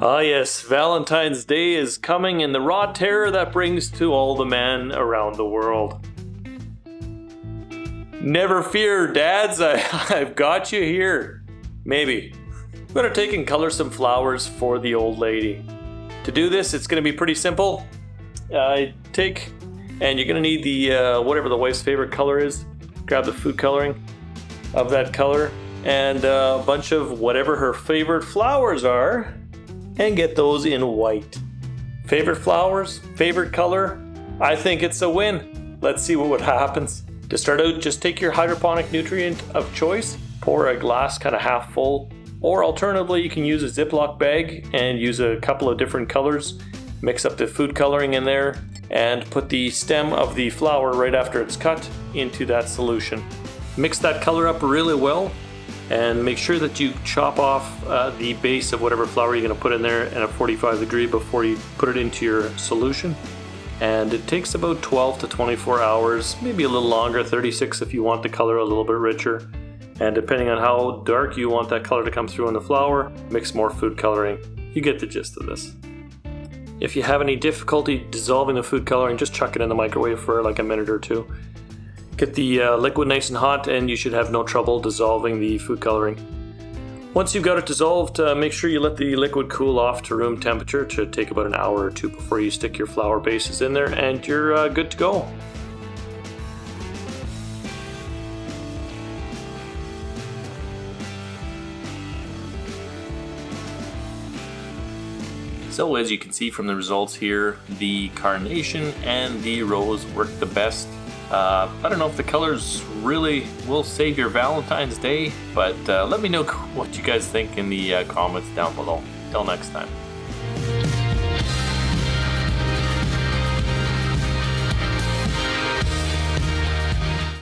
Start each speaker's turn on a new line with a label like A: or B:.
A: Ah yes, Valentine's Day is coming and the raw terror that brings to all the men around the world. Never fear, dads, I've got you here. Maybe. I'm going to take and color some flowers for the old lady. To do this, it's going to be pretty simple. And you're going to need the whatever the wife's favorite color is. Grab the food coloring of that color and a bunch of whatever her favorite flowers are. And get those in white. Favorite flowers? Favorite color? I think it's a win. Let's see what happens. To start out, just take your hydroponic nutrient of choice, pour a glass kind of half full, or alternatively you can use a Ziploc bag and use a couple of different colors, mix up the food coloring in there, and put the stem of the flower right after it's cut into that solution. Mix that color up really well. And make sure that you chop off the base of whatever flower you're going to put in there at a 45 degree before you put it into your solution. And it takes about 12 to 24 hours, maybe a little longer, 36 if you want the color a little bit richer. And depending on how dark you want that color to come through in the flower, mix more food coloring. You get the gist of this. If you have any difficulty dissolving the food coloring, just chuck it in the microwave for like a minute or two. Get the liquid nice and hot and you should have no trouble dissolving the food coloring. Once you've got it dissolved, make sure you let the liquid cool off to room temperature. To take about an hour or two before you stick your flower bases in there and you're good to go. So as you can see from the results here, the carnation and the rose work the best. I don't know if the colors really will save your Valentine's Day, but let me know what you guys think in the comments down below. Till next time.